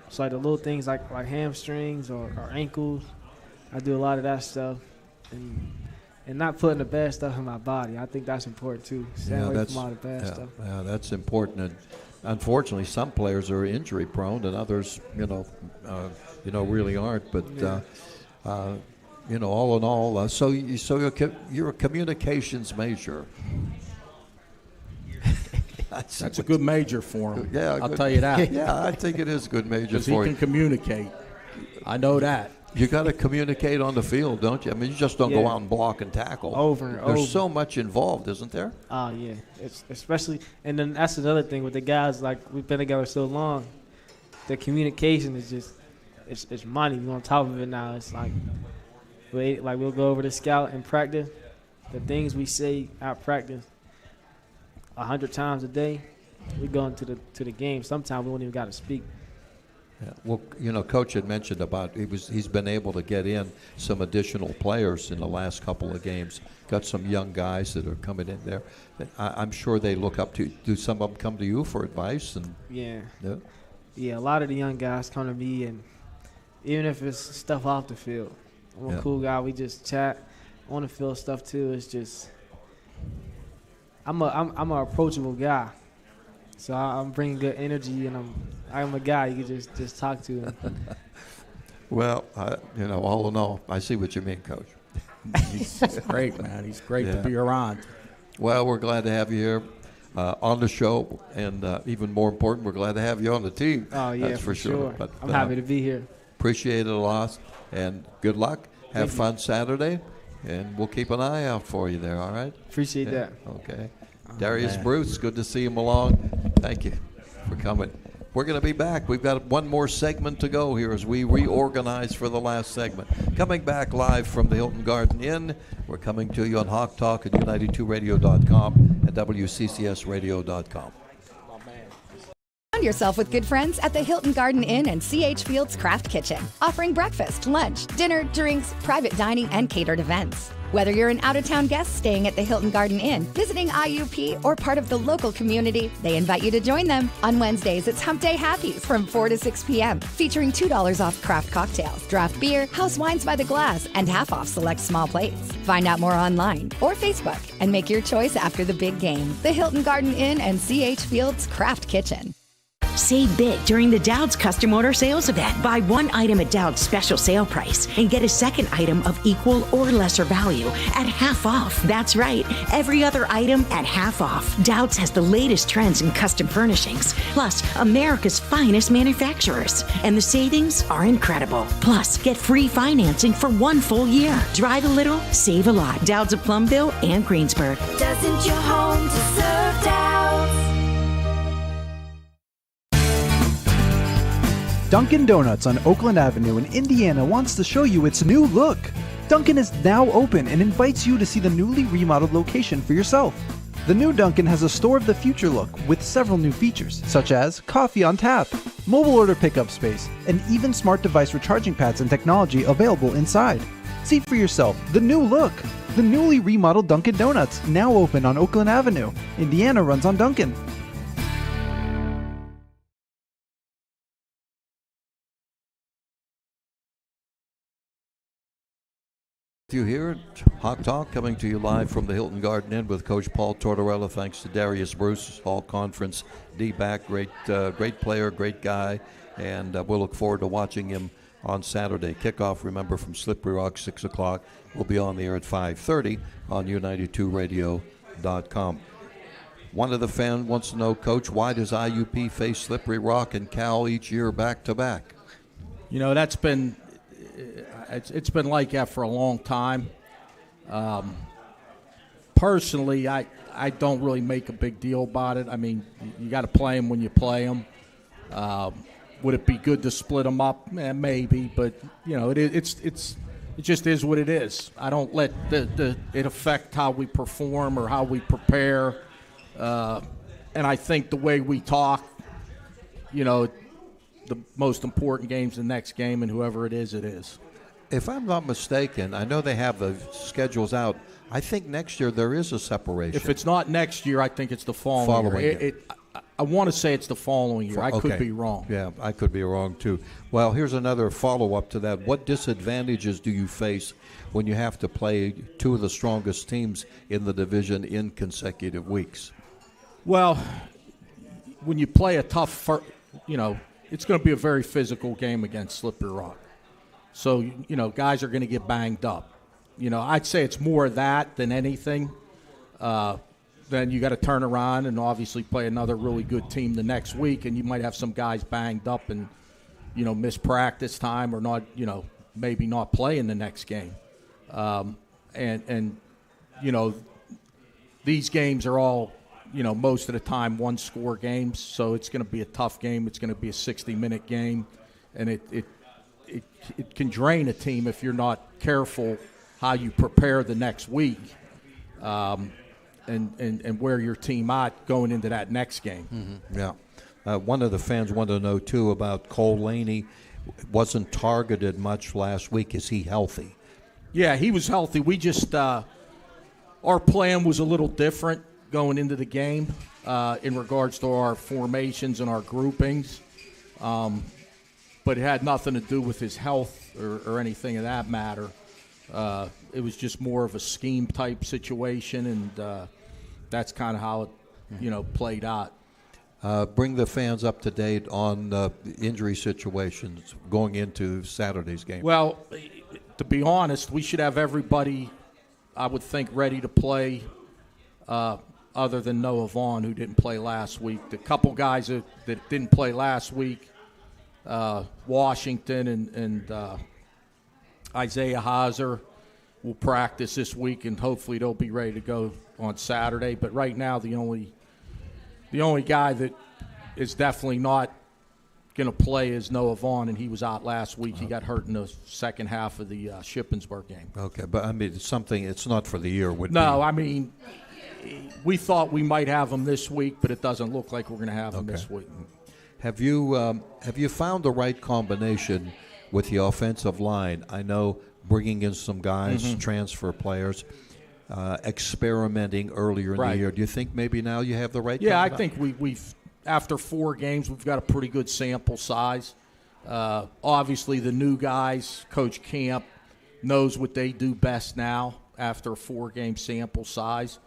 So like the little things like hamstrings or ankles. I do a lot of that stuff and not putting the bad stuff in my body. I think that's important too. Staying away from all the bad stuff. Yeah, that's important. And unfortunately, some players are injury prone and others, really aren't. But all in all, so you're a communications major. That's a good major for him. Yeah, I'll tell you that. Yeah, I think it is a good major for you. Because he can communicate. I know that. You got to communicate on the field, don't you? I mean, you just don't go out and block and tackle. Over and over. There's so much involved, isn't there? Oh, yeah. It's especially, and then that's another thing with the guys, like we've been together so long, the communication is just, it's money. We're on top of it now. It's like we'll go over to scout and practice. The things we say at practice 100 times a day, we go into the game. Sometimes we don't even got to speak. Yeah. Well, Coach had mentioned about he's been able to get in some additional players in the last couple of games. Got some young guys that are coming in there. I'm sure they look up to. Do some of them come to you for advice? And yeah. A lot of the young guys come to me, and even if it's stuff off the field, I'm a cool guy. We just chat. On the field stuff too. It's just I'm an approachable guy. So I'm bringing good energy, and I'm a guy you can just talk to. Well, all in all, I see what you mean, Coach. He's great, man. He's great to be around. Well, we're glad to have you here on the show, and even more important, we're glad to have you on the team. Oh, yeah, that's for sure. But I'm happy to be here. Appreciate it a lot, and good luck. Have fun Saturday, and we'll keep an eye out for you there, all right? Appreciate that. Okay. Darius Bruce, good to see him along. Thank you for coming. We're going to be back. We've got one more segment to go here as we reorganize for the last segment. Coming back live from the Hilton Garden Inn. We're coming to you on Hawk Talk at U92Radio.com and WCCSradio.com. Surround yourself with good friends at the Hilton Garden Inn and CH Fields Craft Kitchen, offering breakfast, lunch, dinner, drinks, private dining, and catered events. Whether you're an out-of-town guest staying at the Hilton Garden Inn, visiting IUP, or part of the local community, they invite you to join them. On Wednesdays, it's Hump Day Happies from 4 to 6 p.m., featuring $2 off craft cocktails, draft beer, house wines by the glass, and half off select small plates. Find out more online or Facebook and make your choice after the big game. The Hilton Garden Inn and CH Fields Craft Kitchen. Save big during the Dowd's Custom Order Sales Event. Buy one item at Dowd's special sale price and get a second item of equal or lesser value at half off. That's right, every other item at half off. Dowd's has the latest trends in custom furnishings, plus America's finest manufacturers. And the savings are incredible. Plus, get free financing for 1 full year. Drive a little, save a lot. Dowd's of Plumville and Greensburg. Doesn't your home deserve Dowd's? Dunkin' Donuts on Oakland Avenue in Indiana wants to show you its new look. Dunkin' is now open and invites you to see the newly remodeled location for yourself. The new Dunkin' has a store of the future look with several new features, such as coffee on tap, mobile order pickup space, and even smart device recharging pads and technology available inside. See for yourself the new look. The newly remodeled Dunkin' Donuts, now open on Oakland Avenue. Indiana runs on Dunkin'. You here at Hawk Talk, coming to you live from the Hilton Garden Inn with Coach Paul Tortorella. Thanks to Darius Bruce, All Conference D-back, great player, great guy, and we'll look forward to watching him on Saturday. Kickoff, remember, from Slippery Rock, 6 o'clock. We'll be on the air at 5:30 on U92Radio.com. One of the fans wants to know, Coach, why does IUP face Slippery Rock and Cal each year back-to-back? You know, that's been it's been like that for a long time. Personally, I don't really make a big deal about it. I mean, you got to play them when you play them. Would it be good to split them up? Maybe, but you know, it just is what it is. I don't let it affect how we perform or how we prepare. And I think the way we talk, you know, the most important game's the next game, and whoever it is, it is. If I'm not mistaken, I know they have the schedules out. I think next year there is a separation. If it's not next year, I think it's the following year. I want to say it's the following year. I could be wrong. Yeah, I could be wrong too. Well, here's another follow-up to that. What disadvantages do you face when you have to play two of the strongest teams in the division in consecutive weeks? Well, when you play a tough, you know, it's going to be a very physical game against Slippery Rock. So, you know, guys are going to get banged up. You know, I'd say it's more that than anything. Then you got to turn around and obviously play another really good team the next week, and you might have some guys banged up and, you know, miss practice time or not, you know, maybe not play in the next game. And you know, these games are all, you know, most of the time one-score games, so it's going to be a tough game. It's going to be a 60-minute game, and it can drain a team if you're not careful how you prepare the next week and where your team at going into that next game. Mm-hmm. Yeah. One of the fans wanted to know, too, about Cole Laney. Wasn't targeted much last week. Is he healthy? Yeah, he was healthy. We just our plan was a little different going into the game in regards to our formations and our groupings. But it had nothing to do with his health or anything of that matter. It was just more of a scheme-type situation, and that's kind of how it, you know, played out. Bring the fans up to date on injury situations going into Saturday's game. Well, to be honest, we should have everybody, I would think, ready to play other than Noah Vaughn, who didn't play last week. The couple guys that didn't play last week, Washington and Isaiah Hauser will practice this week, and hopefully they'll be ready to go on Saturday. But right now, the only guy that is definitely not going to play is Noah Vaughn, and he was out last week. He got hurt in the second half of the Shippensburg game. Okay, but I mean, it's not for the year. No, I mean, we thought we might have him this week, but it doesn't look like we're going to have him this week. Have you found the right combination with the offensive line? I know bringing in some guys, transfer players, experimenting earlier in the year. Do you think maybe now you have the right? Yeah, I think we've after 4 games we've got a pretty good sample size. Obviously, the new guys, Coach Camp knows what they do best now after a 4-game sample size.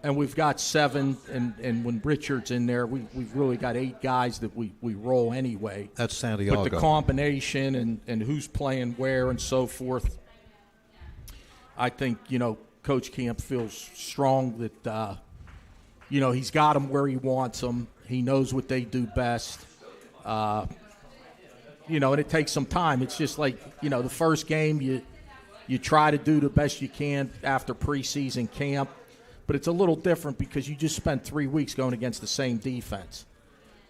And we've got 7, and when Richard's in there, we've really got 8 guys that we roll anyway. That's Santiago. But the combination and who's playing where and so forth, I think, Coach Camp feels strong that, he's got them where he wants them. He knows what they do best. And it takes some time. It's just like, the first game you try to do the best you can after preseason camp. But it's a little different because you just spent 3 weeks going against the same defense.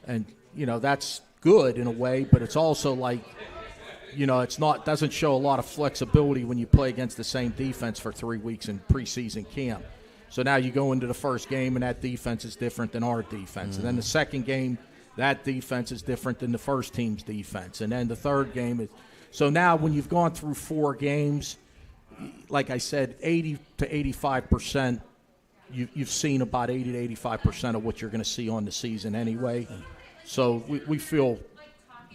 And, that's good in a way, but it's also like, doesn't show a lot of flexibility when you play against the same defense for 3 weeks in preseason camp. So now you go into the first game and that defense is different than our defense. And then the second game, that defense is different than the first team's defense. And then the third game is – so now when you've gone through 4 games, like I said, 80 to 85%, you've seen about 80 to 85% of what you're going to see on the season anyway. So we feel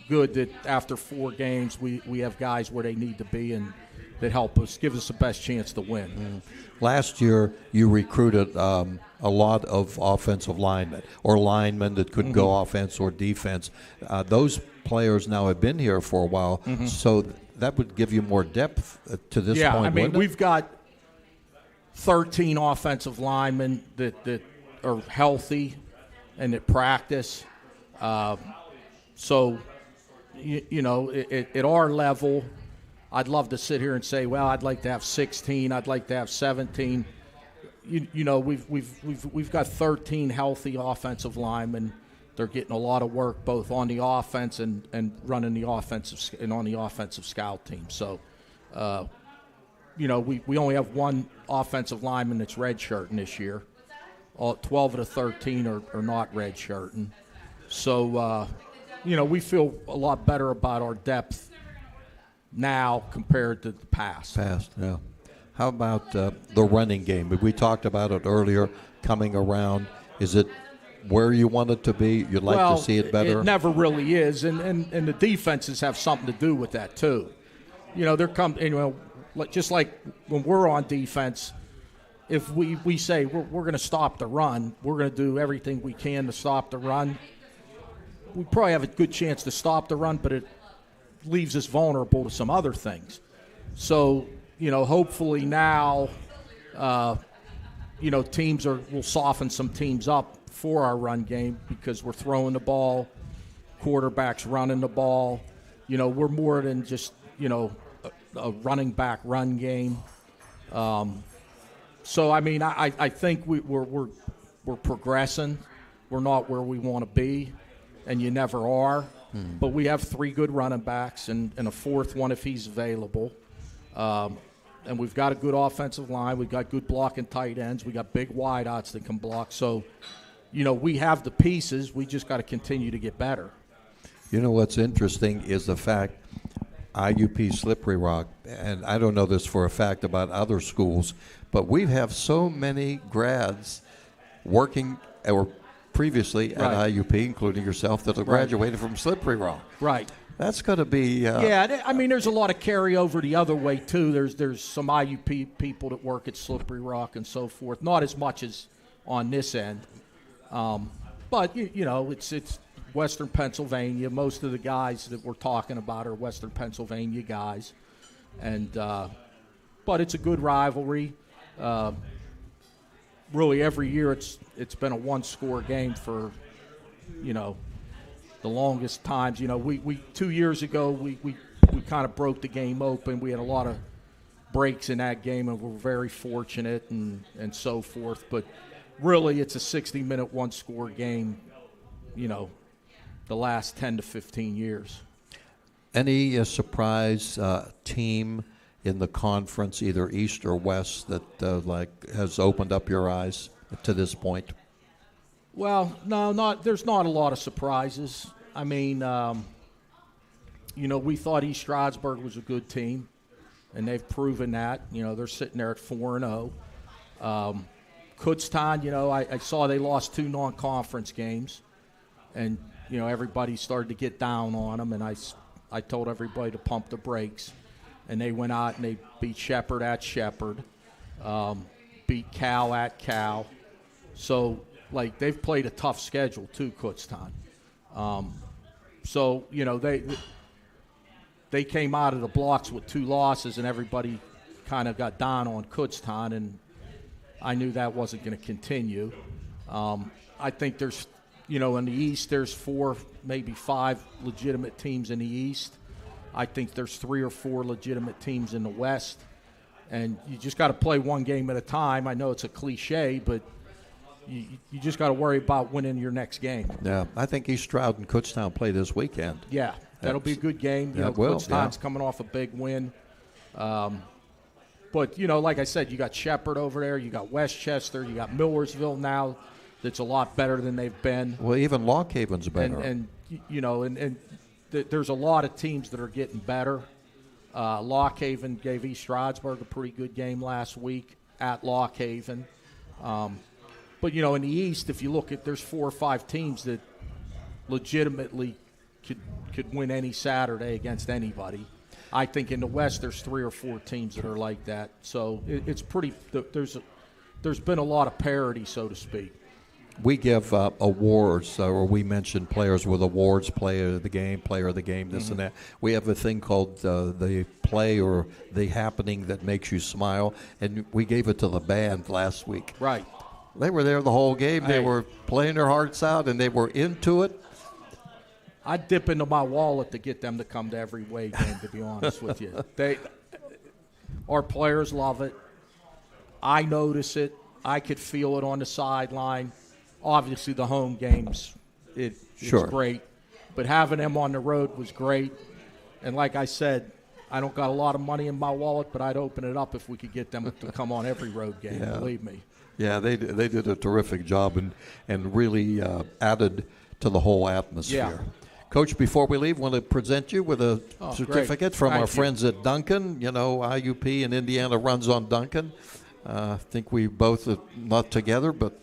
good that after 4 games we have guys where they need to be and that help us, give us the best chance to win. Last year you recruited a lot of offensive linemen or linemen that could go offense or defense. Those players now have been here for a while, so that would give you more depth to this point. Yeah, I mean, we've got 13 offensive linemen that are healthy and that practice. So, at our level, I'd love to sit here and say, well, I'd like to have 16, I'd like to have 17. We've got 13 healthy offensive linemen. They're getting a lot of work both on the offense and running the offensive and on the offensive scout team. So, we only have 1 offensive lineman that's redshirting this year. 12 of the 13 are not redshirting. So, we feel a lot better about our depth now compared to the past. Yeah. How about the running game? We talked about it earlier, coming around. Is it where you want it to be? You'd like to see it better? It never really is, and the defenses have something to do with that too. Just like when we're on defense, if we say we're going to stop the run, we're going to do everything we can to stop the run, we probably have a good chance to stop the run, but it leaves us vulnerable to some other things. So, hopefully now, teams will soften some teams up for our run game because we're throwing the ball, quarterbacks running the ball. We're more than just, a running back run game. So, I mean, I think we're progressing. We're not where we want to be, and you never are. But we have 3 good running backs and a 4th one if he's available. And we've got a good offensive line. We've got good blocking tight ends. We got big wideouts that can block. So, we have the pieces. We just got to continue to get better. What's interesting is the fact IUP Slippery Rock, and I don't know this for a fact about other schools, but we have so many grads working or previously at IUP, including yourself, that have graduated from Slippery Rock. Right. That's going to be... yeah, I mean, there's a lot of carryover the other way, too. There's some IUP people that work at Slippery Rock and so forth. Not as much as on this end. But, it's Western Pennsylvania. Most of the guys that we're talking about are Western Pennsylvania guys. And but it's a good rivalry. Really, every year it's been a 1-score game for, the longest times. We 2 years ago we kind of broke the game open. We had a lot of breaks in that game, and we're very fortunate and so forth. But really, it's a 60-minute 1-score game, the last 10 to 15 years. Any surprise team in the conference, either East or West, that has opened up your eyes to this point? Well, no, there's not a lot of surprises. I mean, we thought East Stroudsburg was a good team, and they've proven that. They're sitting there at 4-0. Kutztown, I saw they lost 2 non-conference games, and everybody started to get down on them, and I told everybody to pump the brakes, and they went out and they beat Shepherd at Shepherd, beat Cal at Cal. So, they've played a tough schedule too, Kutztown. So, they came out of the blocks with 2 losses, and everybody kind of got down on Kutztown, and I knew that wasn't going to continue. I think there's, in the East, there's 4, maybe 5 legitimate teams in the East. I think there's 3 or 4 legitimate teams in the West, and you just got to play one game at a time. I know it's a cliche, but you just got to worry about winning your next game. Yeah, I think East Stroud and Kutztown play this weekend. Yeah, that'll be a good game. Kutztown's coming off a big win. But, like I said, you got Shepherd over there. You got Westchester. You got Millersville now that's a lot better than they've been. Well, even Lock Haven's better. And there's a lot of teams that are getting better. Lock Haven gave East Stroudsburg a pretty good game last week at Lock Haven. But, in the East, if you look at, there's 4 or 5 teams that legitimately could win any Saturday against anybody. I think in the West there's 3 or 4 teams that are like that. So it's pretty. There's been a lot of parity, so to speak. We give awards, or we mention players with awards, player of the game, this and that. We have a thing called the play or the happening that makes you smile, and we gave it to the band last week. Right. They were there the whole game. They were playing their hearts out, and they were into it. I dip into my wallet to get them to come to every away game, to be honest with you. Our players love it. I notice it. I could feel it on the sideline. Obviously, the home games, it's great. But having them on the road was great. And like I said, I don't got a lot of money in my wallet, but I'd open it up if we could get them to come on every road game, believe me. Yeah, they did a terrific job and really added to the whole atmosphere. Yeah. Coach, before we leave, I want to present you with a certificate from our friends at Duncan. IUP in Indiana runs on Duncan. I think we both are not together, but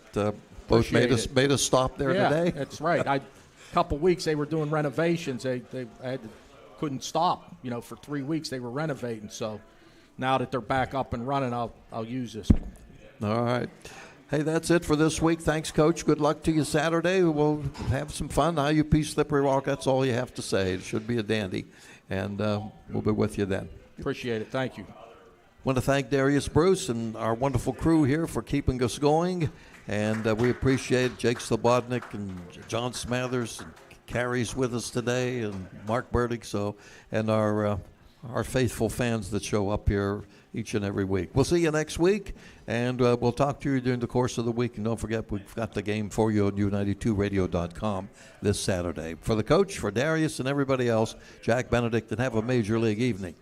both made us stop there today. Yeah, that's right. A couple weeks they were doing renovations. They couldn't stop. For 3 weeks they were renovating. So now that they're back up and running, I'll use this. All right. Hey, that's it for this week. Thanks, Coach. Good luck to you Saturday. We'll have some fun. IUP Slippery Rock, that's all you have to say. It should be a dandy. And we'll be with you then. Appreciate it. Thank you. Want to thank Darius Bruce and our wonderful crew here for keeping us going. And we appreciate Jake Slobodnik and John Smathers and Carrie's with us today and Mark Burdick. And our faithful fans that show up here each and every week. We'll see you next week, and we'll talk to you during the course of the week. And don't forget, we've got the game for you on U92radio.com this Saturday. For the coach, for Darius, and everybody else, Jack Benedict, and have a Major League evening.